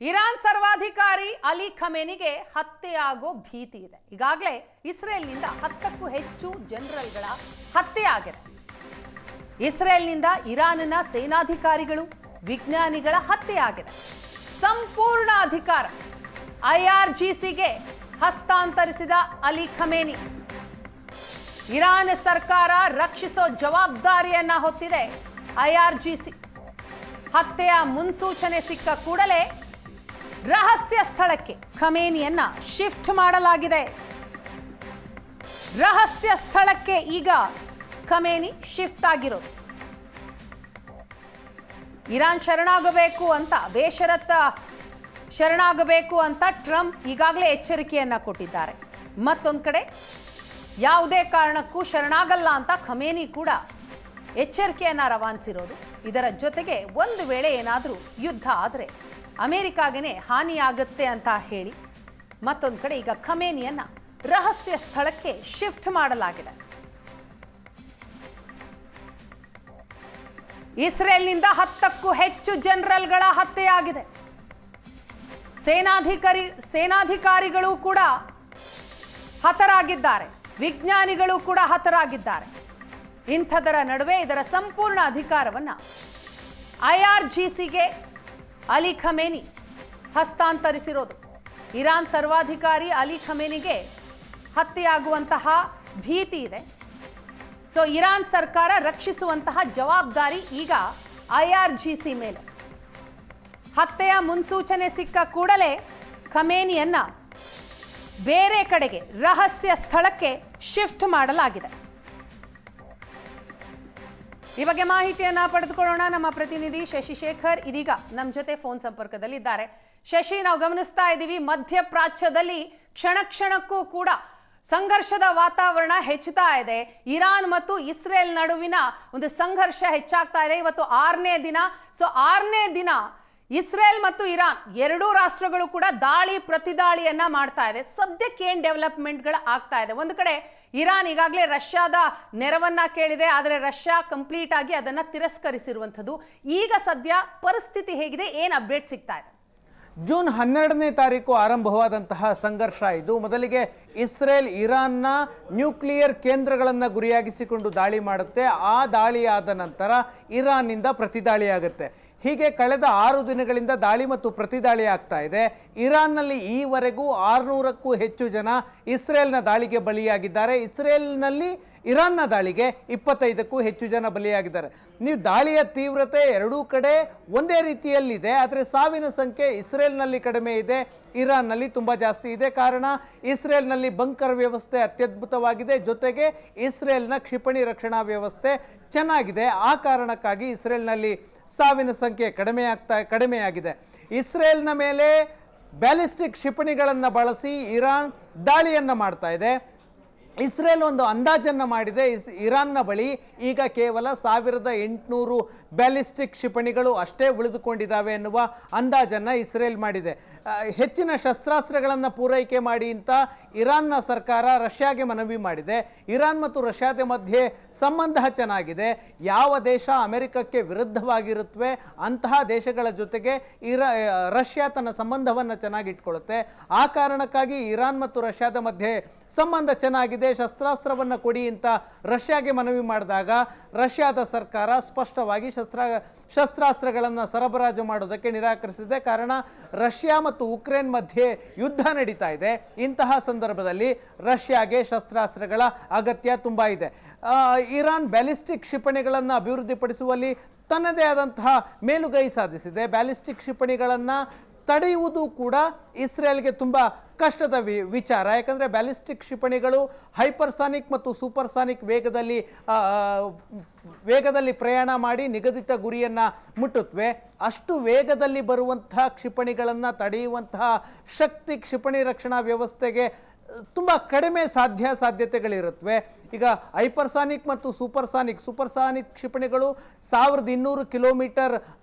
Iran ಸರ್ವಾಧಿಕಾರಿ ಅಲಿ ಖಮೇನಿಗೆ ಹತ್ಯೆಯಾಗೋ ಭೀತಿ ಇದೆ. ಈಗಾಗಲೇ ಇಸ್ರೇಲ್ನಿಂದ 10ಕ್ಕೂ ಹೆಚ್ಚು ಜನರಲ್ಗಳ ಹತ್ಯೆಯಾಗಿದೆ. ಇಸ್ರೇಲ್ನಿಂದ ಇರಾನ್ನ ಸೇನಾಧಿಕಾರಿಗಳು, ವಿಜ್ಞಾನಿಗಳ ಹತ್ಯೆಯಾಗಿದೆ. ಸಂಪೂರ್ಣ ಅಧಿಕಾರ ಐಆರ್ಜಿಸಿಗೆ ಹಸ್ತಾಂತರಿಸಿದ ಅಲಿ ಖಮೇನಿ. ಇರಾನ್ ಸರ್ಕಾರ ರಕ್ಷಿಸೋ ಜವಾಬ್ದಾರಿಯನ್ನ ಹೊತ್ತಿದೆ ಐಆರ್ಜಿಸಿ. ಹತ್ಯೆಯ ಮುನ್ಸೂಚನೆ ಸಿಕ್ಕ ಕೂಡಲೇ ರಹಸ್ಯ ಸ್ಥಳಕ್ಕೆ ಖಮೇನಿಯನ್ನ ಶಿಫ್ಟ್ ಮಾಡಲಾಗಿದೆ. ರಹಸ್ಯ ಸ್ಥಳಕ್ಕೆ ಈಗ ಖಮೇನಿ ಶಿಫ್ಟ್ ಆಗಿರೋದು. ಇರಾನ್ ಶರಣಾಗಬೇಕು ಅಂತ, ಬೇಷರತ್ತ ಶರಣಾಗಬೇಕು ಅಂತ ಟ್ರಂಪ್ ಈಗಾಗಲೇ ಎಚ್ಚರಿಕೆಯನ್ನ ಕೊಟ್ಟಿದ್ದಾರೆ. ಮತ್ತೊಂದು ಕಡೆ ಯಾವುದೇ ಕಾರಣಕ್ಕೂ ಶರಣಾಗಲ್ಲ ಅಂತ ಖಮೇನಿ ಕೂಡ ಎಚ್ಚರಿಕೆಯನ್ನ ರವಾನಿಸಿರೋದು. ಇದರ ಜೊತೆಗೆ ಒಂದು ವೇಳೆ ಏನಾದರೂ ಯುದ್ಧ ಆದರೆ ಅಮೆರಿಕಾಗೇನೆ ಹಾನಿಯಾಗುತ್ತೆ ಅಂತ ಹೇಳಿ ಮತ್ತೊಂದು ಕಡೆ ಈಗ ಖಮೇನಿಯನ್ನ ರಹಸ್ಯ ಸ್ಥಳಕ್ಕೆ ಶಿಫ್ಟ್ ಮಾಡಲಾಗಿದೆ. ಇಸ್ರೇಲ್ನಿಂದ 10ಕ್ಕೂ ಹೆಚ್ಚು ಜನರಲ್ಗಳ ಹತ್ಯೆಯಾಗಿದೆ. ಸೇನಾಧಿಕಾರಿಗಳು ಕೂಡ ಹತರಾಗಿದ್ದಾರೆ, ವಿಜ್ಞಾನಿಗಳು ಕೂಡ ಹತರಾಗಿದ್ದಾರೆ. ಇಂಥದರ ನಡುವೆ ಇದರ ಸಂಪೂರ್ಣ ಅಧಿಕಾರವನ್ನ ಐಆರ್ಜಿಸಿಗೆ ಅಲಿ ಖಮೇನಿ ಹಸ್ತಾಂತರಿಸಿರೋದು. ಇರಾನ್ ಸರ್ವಾಧಿಕಾರಿ ಅಲಿ ಖಮೇನಿಗೆ ಹತ್ಯೆಯಾಗುವಂತಹ ಭೀತಿ ಇದೆ. ಸೊ ಇರಾನ್ ಸರ್ಕಾರ ರಕ್ಷಿಸುವಂತಹ ಜವಾಬ್ದಾರಿ ಈಗ ಐಆರ್ಜಿಸಿ ಮೇಲೆ. ಹತ್ಯೆಯ ಮುನ್ಸೂಚನೆ ಸಿಕ್ಕ ಕೂಡಲೇ ಖಮೇನಿಯನ್ನ ಬೇರೆ ಕಡೆಗೆ ರಹಸ್ಯ ಸ್ಥಳಕ್ಕೆ ಶಿಫ್ಟ್ ಮಾಡಲಾಗಿದೆ. ಈ ಬಗ್ಗೆ ಮಾಹಿತಿಯನ್ನ ಪಡೆದುಕೊಳ್ಳೋಣ. ನಮ್ಮ ಪ್ರತಿನಿಧಿ ಶಶಿಶೇಖರ್ ಇದೀಗ ನಮ್ಮ ಜೊತೆ ಫೋನ್ ಸಂಪರ್ಕದಲ್ಲಿದ್ದಾರೆ. ಶಶಿ, ನಾವು ಗಮನಿಸ್ತಾ ಇದ್ದೀವಿ ಮಧ್ಯಪ್ರಾಚ್ಯದಲ್ಲಿ ಕ್ಷಣ ಕ್ಷಣಕ್ಕೂ ಕೂಡ ಸಂಘರ್ಷದ ವಾತಾವರಣ ಹೆಚ್ಚುತ್ತಾ ಇದೆ. ಇರಾನ್ ಮತ್ತು ಇಸ್ರೇಲ್ ನಡುವಿನ ಒಂದು ಸಂಘರ್ಷ ಹೆಚ್ಚಾಗ್ತಾ ಇದೆ. ಇವತ್ತು 6ನೇ ದಿನ. ಸೊ 6ನೇ ದಿನ ಇಸ್ರೇಲ್ ಮತ್ತು ಇರಾನ್ ಎರಡೂ ರಾಷ್ಟ್ರಗಳು ಕೂಡ ದಾಳಿ ಪ್ರತಿದಾಳಿಯನ್ನ ಮಾಡ್ತಾ ಇದೆ. ಸದ್ಯಕ್ಕೆ ಏನ್ ಡೆವಲಪ್ಮೆಂಟ್ಗಳು ಆಗ್ತಾ ಇದೆ? ಒಂದು ಕಡೆ ಇರಾನ್ ಈಗಾಗಲೇ ರಷ್ಯಾದ ನೆರವನ್ನ ಕೇಳಿದೆ, ಆದರೆ ರಷ್ಯಾ ಕಂಪ್ಲೀಟ್ ಆಗಿ ಅದನ್ನ ತಿರಸ್ಕರಿಸಿರುವಂಥದ್ದು. ಈಗ ಸದ್ಯ ಪರಿಸ್ಥಿತಿ ಹೇಗಿದೆ? ಏನ್ ಅಪ್ಡೇಟ್ ಸಿಗ್ತಾ ಇದೆ? ಜೂನ್ 12ನೇ ತಾರೀಕು ಆರಂಭವಾದಂತಹ ಸಂಘರ್ಷ ಇದು. ಮೊದಲಿಗೆ ಇಸ್ರೇಲ್ ಇರಾನ್ನ ನ್ಯೂಕ್ಲಿಯರ್ ಕೇಂದ್ರಗಳನ್ನು ಗುರಿಯಾಗಿಸಿಕೊಂಡು ದಾಳಿ ಮಾಡುತ್ತೆ. ಆ ದಾಳಿಯಾದ ನಂತರ ಇರಾನ್ನಿಂದ ಪ್ರತಿದಾಳಿಯಾಗುತ್ತೆ. ಹೀಗೆ ಕಳೆದ 6 ದಿನಗಳಿಂದ ದಾಳಿ ಮತ್ತು ಪ್ರತಿದಾಳಿ ಆಗ್ತಾ ಇದೆ. ಇರಾನ್ನಲ್ಲಿ ಈವರೆಗೂ 600ಕ್ಕೂ ಹೆಚ್ಚು ಜನ ಇಸ್ರೇಲ್ನ ದಾಳಿಗೆ ಬಲಿಯಾಗಿದ್ದಾರೆ. ಇಸ್ರೇಲ್ನಲ್ಲಿ ಇರಾನ್ನ ದಾಳಿಗೆ 25ಕ್ಕೂ ಹೆಚ್ಚು ಜನ ಬಲಿಯಾಗಿದ್ದಾರೆ. ನೀವು ದಾಳಿಯ ತೀವ್ರತೆ ಎರಡೂ ಕಡೆ ಒಂದೇ ರೀತಿಯಲ್ಲಿದೆ, ಆದರೆ ಸಾವಿನ ಸಂಖ್ಯೆ ಇಸ್ರೇಲ್ನಲ್ಲಿ ಕಡಿಮೆ ಇದೆ, ಇರಾನ್ನಲ್ಲಿ ತುಂಬ ಜಾಸ್ತಿ ಇದೆ. ಕಾರಣ ಇಸ್ರೇಲ್ನಲ್ಲಿ ಬಂಕರ್ ವ್ಯವಸ್ಥೆ ಅತ್ಯದ್ಭುತವಾಗಿದೆ, ಜೊತೆಗೆ ಇಸ್ರೇಲ್ನ ಕ್ಷಿಪಣಿ ರಕ್ಷಣಾ ವ್ಯವಸ್ಥೆ ಚೆನ್ನಾಗಿದೆ. ಆ ಕಾರಣಕ್ಕಾಗಿ ಇಸ್ರೇಲ್ನಲ್ಲಿ ಸಾವಿನ ಸಂಖ್ಯೆ ಕಡಿಮೆಯಾಗಿದೆ. ಇಸ್ರೇಲ್ನ ಮೇಲೆ ಬ್ಯಾಲಿಸ್ಟಿಕ್ ಕ್ಷಿಪಣಿಗಳನ್ನು ಬಳಸಿ ಇರಾನ್ ದಾಳಿಯನ್ನು ಮಾಡ್ತಾ ಇದೆ. ಇಸ್ರೇಲ್ ಒಂದು ಅಂದಾಜನ್ನು ಮಾಡಿದೆ. ಇರಾನ್ನ ಬಳಿ ಈಗ ಕೇವಲ 1800 ಬ್ಯಾಲಿಸ್ಟಿಕ್ ಕ್ಷಿಪಣಿಗಳು ಅಷ್ಟೇ ಉಳಿದುಕೊಂಡಿದ್ದಾವೆ ಎನ್ನುವ ಅಂದಾಜನ್ನು ಇಸ್ರೇಲ್ ಮಾಡಿದೆ. ಹೆಚ್ಚಿನ ಶಸ್ತ್ರಾಸ್ತ್ರಗಳನ್ನು ಪೂರೈಕೆ ಮಾಡಿ ಅಂತ ಇರಾನ್ನ ಸರ್ಕಾರ ರಷ್ಯಾಗೆ ಮನವಿ ಮಾಡಿದೆ. ಇರಾನ್ ಮತ್ತು ರಷ್ಯಾದ ಮಧ್ಯೆ ಸಂಬಂಧ ಚೆನ್ನಾಗಿದೆ. ಯಾವ ದೇಶ ಅಮೆರಿಕಕ್ಕೆ ವಿರುದ್ಧವಾಗಿರುತ್ತವೆ ಅಂತಹ ದೇಶಗಳ ಜೊತೆಗೆ ರಷ್ಯಾ ತನ್ನ ಸಂಬಂಧವನ್ನು ಚೆನ್ನಾಗಿ ಇಟ್ಕೊಳ್ಳುತ್ತೆ. ಆ ಕಾರಣಕ್ಕಾಗಿ ಇರಾನ್ ಮತ್ತು ರಷ್ಯಾದ ಮಧ್ಯೆ ಸಂಬಂಧ ಚೆನ್ನಾಗಿದೆ. ಶಸ್ತ್ರಾಸ್ತ್ರವನ್ನು ಕೊಡಿ ಅಂತ ರಷ್ಯಾಗೆ ಮನವಿ ಮಾಡಿದಾಗ ರಷ್ಯಾದ ಸರ್ಕಾರ ಸ್ಪಷ್ಟವಾಗಿ ಶಸ್ತ್ರಾಸ್ತ್ರಗಳನ್ನು ಸರಬರಾಜು ಮಾಡೋದಕ್ಕೆ ನಿರಾಕರಿಸಿದೆ. ಕಾರಣ ರಷ್ಯಾ ಮತ್ತು ಉಕ್ರೇನ್ ಮಧ್ಯೆ ಯುದ್ಧ ನಡೀತಾ ಇದೆ. ಇಂತಹ ಸಂದರ್ಭದಲ್ಲಿ ರಷ್ಯಾಗೆ ಶಸ್ತ್ರಾಸ್ತ್ರಗಳ ಅಗತ್ಯ ತುಂಬ ಇದೆ. ಇರಾನ್ ಬ್ಯಾಲಿಸ್ಟಿಕ್ ಕ್ಷಿಪಣಿಗಳನ್ನು ಅಭಿವೃದ್ಧಿಪಡಿಸುವಲ್ಲಿ ತನ್ನದೇ ಆದಂತಹ ಮೇಲುಗೈ ಸಾಧಿಸಿದೆ. ಬ್ಯಾಲಿಸ್ಟಿಕ್ ಕ್ಷಿಪಣಿಗಳನ್ನು ತಡೆಯುವುದು ಕೂಡ ಇಸ್ರೇಲ್ಗೆ ತುಂಬ ಕಷ್ಟದ ವಿಚಾರ. ಯಾಕಂದರೆ ಬ್ಯಾಲಿಸ್ಟಿಕ್ ಕ್ಷಿಪಣಿಗಳು ಹೈಪರ್ಸಾನಿಕ್ ಮತ್ತು ಸೂಪರ್ಸಾನಿಕ್ ವೇಗದಲ್ಲಿ ಪ್ರಯಾಣ ಮಾಡಿ ನಿಗದಿತ ಗುರಿಯನ್ನು ಮುಟ್ಟುತ್ತವೆ. ಅಷ್ಟು ವೇಗದಲ್ಲಿ ಬರುವಂತಹ ಕ್ಷಿಪಣಿಗಳನ್ನು ತಡೆಯುವಂತಹ ಶಕ್ತಿ ಕ್ಷಿಪಣಿ ರಕ್ಷಣಾ ವ್ಯವಸ್ಥೆಗೆ ತುಂಬ ಕಡಿಮೆ ಸಾಧ್ಯತೆಗಳಿರುತ್ತವೆ. ಈಗ ಹೈಪರ್ಸಾನಿಕ್ ಮತ್ತು ಸೂಪರ್ಸಾನಿಕ್ ಕ್ಷಿಪಣಿಗಳು 1200 ಕಿಲೋಮೀಟರ್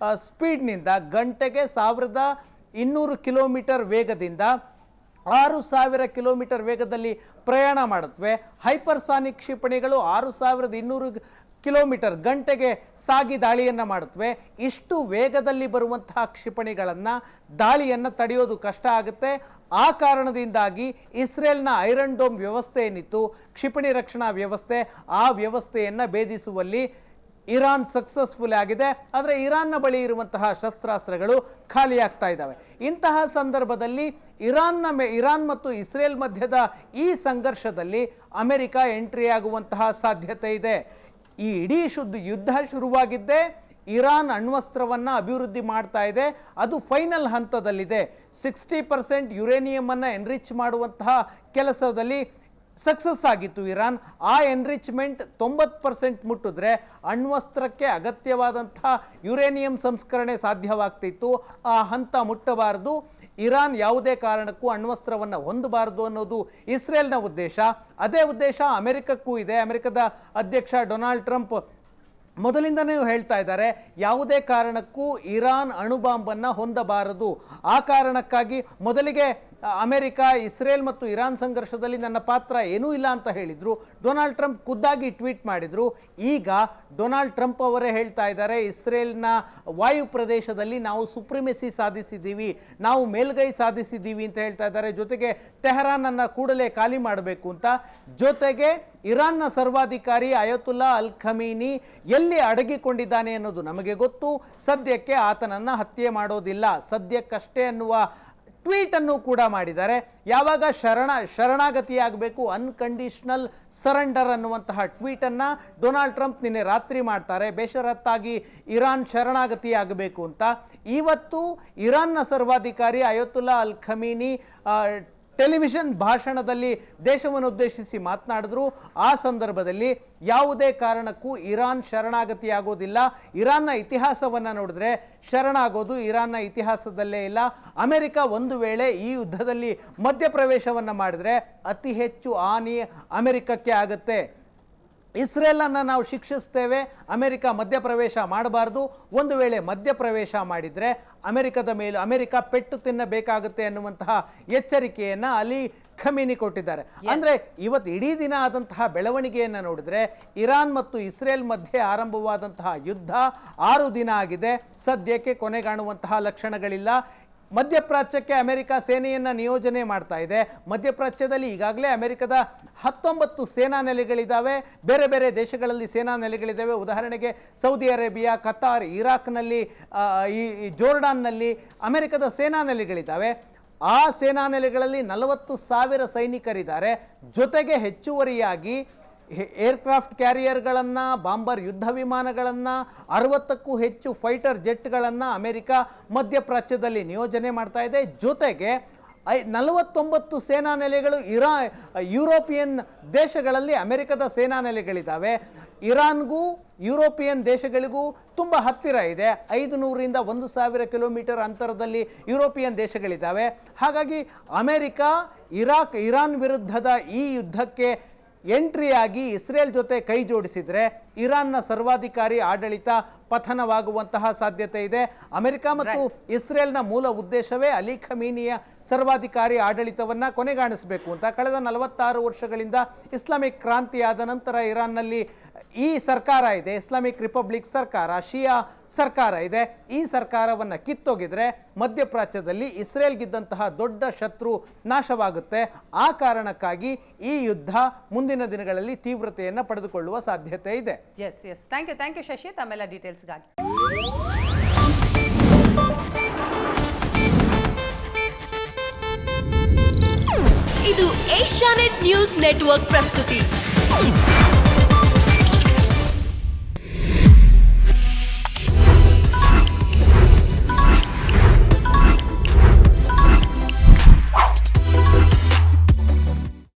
ಸ್ಪೀಡ್ನಿಂದ ಗಂಟೆಗೆ 1200 ಕಿಲೋಮೀಟರ್ ವೇಗದಿಂದ 6000 ಕಿಲೋಮೀಟರ್ ವೇಗದಲ್ಲಿ ಪ್ರಯಾಣ ಮಾಡುತ್ತವೆ. ಹೈಪರ್ಸಾನಿಕ್ ಕ್ಷಿಪಣಿಗಳು 6200 ಕಿಲೋಮೀಟರ್ ಗಂಟೆಗೆ ಸಾಗಿ ದಾಳಿಯನ್ನು ಮಾಡುತ್ತವೆ. ಇಷ್ಟು ವೇಗದಲ್ಲಿ ಬರುವಂತಹ ಕ್ಷಿಪಣಿಗಳನ್ನು ದಾಳಿಯನ್ನು ತಡೆಯೋದು ಕಷ್ಟ ಆಗುತ್ತೆ. ಆ ಕಾರಣದಿಂದಾಗಿ ಇಸ್ರೇಲ್ನ ಐರನ್ ಡೋಮ್ ವ್ಯವಸ್ಥೆ ಏನಿತ್ತು, ಕ್ಷಿಪಣಿ ರಕ್ಷಣಾ ವ್ಯವಸ್ಥೆ, ಆ ವ್ಯವಸ್ಥೆಯನ್ನು ಭೇದಿಸುವಲ್ಲಿ ಇರಾನ್ ಸಕ್ಸಸ್ಫುಲ್ ಆಗಿದೆ. ಆದರೆ ಇರಾನ್ನ ಬಳಿ ಇರುವಂತಹ ಶಸ್ತ್ರಾಸ್ತ್ರಗಳು ಖಾಲಿಯಾಗ್ತಾ ಇದ್ದಾವೆ. ಇಂತಹ ಸಂದರ್ಭದಲ್ಲಿ ಇರಾನ್ ಮತ್ತು ಇಸ್ರೇಲ್ ಮಧ್ಯದ ಈ ಸಂಘರ್ಷದಲ್ಲಿ ಅಮೆರಿಕ ಎಂಟ್ರಿ ಆಗುವಂತಹ ಸಾಧ್ಯತೆ ಇದೆ. ಈ ಇಡೀ ಯುದ್ಧ ಶುರುವಾಗಿದ್ದೇ ಇರಾನ್ ಅಣ್ವಸ್ತ್ರವನ್ನು ಅಭಿವೃದ್ಧಿ ಮಾಡ್ತಾ ಇದೆ. ಅದು ಫೈನಲ್ ಹಂತದಲ್ಲಿದೆ. 60% ಯುರೇನಿಯಮನ್ನು ಎನ್ರಿಚ್ ಮಾಡುವಂತಹ ಕೆಲಸದಲ್ಲಿ ಸಕ್ಸಸ್ ಆಗಿತ್ತು ಇರಾನ್. ಆ ಎನ್ರಿಚ್ಮೆಂಟ್ 90% ಮುಟ್ಟಿದ್ರೆ ಅಣ್ವಸ್ತ್ರಕ್ಕೆ ಅಗತ್ಯವಾದಂತಹ ಯುರೇನಿಯಂ ಸಂಸ್ಕರಣೆ ಸಾಧ್ಯವಾಗ್ತಿತ್ತು. ಆ ಹಂತ ಮುಟ್ಟಬಾರದು. ಇರಾನ್ ಯಾವುದೇ ಕಾರಣಕ್ಕೂ ಅಣ್ವಸ್ತ್ರವನ್ನು ಹೊಂದಬಾರದು ಅನ್ನೋದು ಇಸ್ರೇಲ್ನ ಉದ್ದೇಶ. ಅದೇ ಉದ್ದೇಶ ಅಮೆರಿಕಕ್ಕೂ ಇದೆ. ಅಮೆರಿಕದ ಅಧ್ಯಕ್ಷ ಡೊನಾಲ್ಡ್ ಟ್ರಂಪ್ ಮೊದಲಿಂದನೇ ಹೇಳ್ತಾ ಇದ್ದಾರೆ, ಯಾವುದೇ ಕಾರಣಕ್ಕೂ ಇರಾನ್ ಅಣುಬಾಂಬನ್ನು ಹೊಂದಬಾರದು. ಆ ಕಾರಣಕ್ಕಾಗಿ ಮೊದಲಿಗೆ ಅಮೆರಿಕ ಇಸ್ರೇಲ್ ಮತ್ತು ಇರಾನ್ ಸಂಘರ್ಷದಲ್ಲಿ ನನ್ನ ಪಾತ್ರ ಏನೂ ಇಲ್ಲ ಅಂತ ಹೇಳಿದ್ರು. ಡೊನಾಲ್ಡ್ ಟ್ರಂಪ್ ಖುದ್ದಾಗಿ ಟ್ವೀಟ್ ಮಾಡಿದ್ರು. ಈಗ ಡೊನಾಲ್ಡ್ ಟ್ರಂಪ್ ಅವರೇ ಹೇಳ್ತಾ ಇದ್ದಾರೆ, ಇಸ್ರೇಲ್ನ ವಾಯು ಪ್ರದೇಶದಲ್ಲಿ ನಾವು ಸುಪ್ರಿಮೆಸಿ ಸಾಧಿಸಿದ್ದೀವಿ, ನಾವು ಮೇಲ್ಗೈ ಸಾಧಿಸಿದ್ದೀವಿ ಅಂತ ಹೇಳ್ತಾ ಇದ್ದಾರೆ. ಜೊತೆಗೆ ತೆಹರಾನ್ ಅನ್ನು ಕೂಡಲೇ ಖಾಲಿ ಮಾಡಬೇಕು ಅಂತ. ಜೊತೆಗೆ ಇರಾನ್ನ ಸರ್ವಾಧಿಕಾರಿ ಅಯತುಲ್ಲಾ ಅಲ್ ಖಮೀನಿ ಎಲ್ಲಿ ಅಡಗಿಕೊಂಡಿದ್ದಾನೆ ಅನ್ನೋದು ನಮಗೆ ಗೊತ್ತು. ಸದ್ಯಕ್ಕೆ ಆತನನ್ನು ಹತ್ಯೆ ಮಾಡೋದಿಲ್ಲ, ಸದ್ಯಕ್ಕಷ್ಟೇ ಅನ್ನುವ ಟ್ವೀಟ್ ಅನ್ನು ಕೂಡ ಮಾಡಿದ್ದಾರೆ. ಯಾವಾಗ ಶರಣಾಗತಿಯಾಗಬೇಕು, ಅನ್ಕಂಡೀಷನಲ್ ಸರೆಂಡರ್ ಅನ್ನುವಂತಹ ಟ್ವೀಟ್ ಅನ್ನ ಡೊನಾಲ್ಡ್ ಟ್ರಂಪ್ ನಿನ್ನೆ ರಾತ್ರಿ ಮಾಡ್ತಾರೆ. ಬೇಷರತ್ತಾಗಿ ಇರಾನ್ ಶರಣಾಗತಿಯಾಗಬೇಕು ಅಂತ. ಇವತ್ತು ಇರಾನ್ನ ಸರ್ವಾಧಿಕಾರಿ ಅಯತುಲ್ಲಾ ಅಲ್ ಖಮೀನಿ ಟೆಲಿವಿಷನ್ ಭಾಷಣದಲ್ಲಿ ದೇಶವನ್ನು ಉದ್ದೇಶಿಸಿ ಮಾತನಾಡಿದ್ರು. ಆ ಸಂದರ್ಭದಲ್ಲಿ ಯಾವುದೇ ಕಾರಣಕ್ಕೂ ಇರಾನ್ ಶರಣಾಗತಿಯಾಗೋದಿಲ್ಲ. ಇರಾನ್ನ ಇತಿಹಾಸವನ್ನು ನೋಡಿದ್ರೆ ಶರಣಾಗೋದು ಇರಾನ್ನ ಇತಿಹಾಸದಲ್ಲೇ ಇಲ್ಲ. ಅಮೆರಿಕ ಒಂದು ವೇಳೆ ಈ ಯುದ್ಧದಲ್ಲಿ ಮಧ್ಯಪ್ರವೇಶವನ್ನು ಮಾಡಿದ್ರೆ ಅತಿ ಹೆಚ್ಚು ಹಾನಿ ಅಮೆರಿಕಕ್ಕೆ ಆಗುತ್ತೆ. ಇಸ್ರೇಲನ್ನು ನಾವು ಶಿಕ್ಷಿಸ್ತೇವೆ, ಅಮೆರಿಕ ಮಧ್ಯಪ್ರವೇಶ ಮಾಡಬಾರ್ದು. ಒಂದು ವೇಳೆ ಮಧ್ಯಪ್ರವೇಶ ಮಾಡಿದರೆ ಅಮೆರಿಕ ಪೆಟ್ಟು ತಿನ್ನಬೇಕಾಗುತ್ತೆ ಅನ್ನುವಂತಹ ಎಚ್ಚರಿಕೆಯನ್ನು ಅಲಿ ಖಮೀನಿ ಕೊಟ್ಟಿದ್ದಾರೆ. ಅಂದರೆ ಇವತ್ತು ಇಡೀ ದಿನ ಆದಂತಹ ಬೆಳವಣಿಗೆಯನ್ನು ನೋಡಿದ್ರೆ ಇರಾನ್ ಮತ್ತು ಇಸ್ರೇಲ್ ಮಧ್ಯೆ ಆರಂಭವಾದಂತಹ ಯುದ್ಧ 6 ದಿನ ಆಗಿದೆ. ಸದ್ಯಕ್ಕೆ ಕೊನೆಗಾಣುವಂತಹ ಲಕ್ಷಣಗಳಿಲ್ಲ. ಮಧ್ಯಪ್ರಾಚ್ಯಕ್ಕೆ ಅಮೆರಿಕ ಸೇನೆಯನ್ನು ನಿಯೋಜನೆ ಮಾಡ್ತಾ ಇದೆ. ಮಧ್ಯಪ್ರಾಚ್ಯದಲ್ಲಿ ಈಗಾಗಲೇ ಅಮೆರಿಕದ 19 ಸೇನಾ ನೆಲೆಗಳಿದ್ದಾವೆ. ಬೇರೆ ಬೇರೆ ದೇಶಗಳಲ್ಲಿ ಸೇನಾ ನೆಲೆಗಳಿದ್ದಾವೆ. ಉದಾಹರಣೆಗೆ ಸೌದಿ ಅರೇಬಿಯಾ, ಕತಾರ್, ಇರಾಕ್ನಲ್ಲಿ, ಈ ಜೋರ್ಡಾನ್ನಲ್ಲಿ ಅಮೆರಿಕದ ಸೇನಾ ನೆಲೆಗಳಿದ್ದಾವೆ. ಆ ಸೇನಾ ನೆಲೆಗಳಲ್ಲಿ 40,000 ಸೈನಿಕರಿದ್ದಾರೆ. ಜೊತೆಗೆ ಹೆಚ್ಚುವರಿಯಾಗಿ ಏರ್ಕ್ರಾಫ್ಟ್ ಕ್ಯಾರಿಯರ್ಗಳನ್ನು, ಬಾಂಬರ್ ಯುದ್ಧ ವಿಮಾನಗಳನ್ನು, 60ಕ್ಕೂ ಹೆಚ್ಚು ಫೈಟರ್ ಜೆಟ್ಗಳನ್ನು ಅಮೆರಿಕ ಮಧ್ಯಪ್ರಾಚ್ಯದಲ್ಲಿ ನಿಯೋಜನೆ ಮಾಡ್ತಾ ಇದೆ. ಜೊತೆಗೆ 49 ಸೇನಾ ನೆಲೆಗಳು ಯುರೋಪಿಯನ್ ದೇಶಗಳಲ್ಲಿ ಅಮೆರಿಕದ ಸೇನಾ ನೆಲೆಗಳಿದ್ದಾವೆ. ಇರಾನ್ಗೂ ಯುರೋಪಿಯನ್ ದೇಶಗಳಿಗೂ ತುಂಬ ಹತ್ತಿರ ಇದೆ. 500ರಿಂದ 1,000 ಕಿಲೋಮೀಟರ್ ಅಂತರದಲ್ಲಿ ಯುರೋಪಿಯನ್ ದೇಶಗಳಿದ್ದಾವೆ. ಹಾಗಾಗಿ ಅಮೆರಿಕ ಇರಾನ್ ವಿರುದ್ಧದ ಈ ಯುದ್ಧಕ್ಕೆ ಎಂಟ್ರಿಯಾಗಿ ಇಸ್ರೇಲ್ ಜೊತೆ ಕೈ ಜೋಡಿಸಿದರೆ ಇರಾನ್ನ ಸರ್ವಾಧಿಕಾರಿ ಆಡಳಿತ ಪತನವಾಗುವಂತಹ ಸಾಧ್ಯತೆ ಇದೆ. ಅಮೆರಿಕ ಮತ್ತು ಇಸ್ರೇಲ್ನ ಮೂಲ ಉದ್ದೇಶವೇ ಅಲಿ ಖಮೀನಿಯ ಸರ್ವಾಧಿಕಾರಿ ಆಡಳಿತವನ್ನು ಕೊನೆಗಾಣಿಸಬೇಕು ಅಂತ. ಕಳೆದ 46 ವರ್ಷಗಳಿಂದ ಇಸ್ಲಾಮಿಕ್ ಕ್ರಾಂತಿಯಾದ ನಂತರ ಇರಾನ್ನಲ್ಲಿ ಈ ಸರ್ಕಾರ ಇದೆ, ಇಸ್ಲಾಮಿಕ್ ರಿಪಬ್ಲಿಕ್ ಸರ್ಕಾರ, ಶಿಯಾ ಸರ್ಕಾರ ಇದೆ. ಈ ಸರ್ಕಾರವನ್ನು ಕಿತ್ತೊಗೆದ್ರೆ ಮಧ್ಯಪ್ರಾಚ್ಯದಲ್ಲಿ ಇಸ್ರೇಲ್ಗಿದ್ದಂತಹ ದೊಡ್ಡ ಶತ್ರು ನಾಶವಾಗುತ್ತೆ. ಆ ಕಾರಣಕ್ಕಾಗಿ ಈ ಯುದ್ಧ ಮುಂದಿನ ದಿನಗಳಲ್ಲಿ ತೀವ್ರತೆಯನ್ನು ಪಡೆದುಕೊಳ್ಳುವ ಸಾಧ್ಯತೆ ಇದೆ. ಎಸ್ ಥ್ಯಾಂಕ್ ಯು ಶಶಿ, ತಮ್ಮೆಲ್ಲ ಡೀಟೇಲ್ಸ್ಗಾಗಿ. ಇದು ಏಷ್ಯಾನೆಟ್ ನ್ಯೂಸ್ ನೆಟ್ವರ್ಕ್ ಪ್ರಸ್ತುತಿ.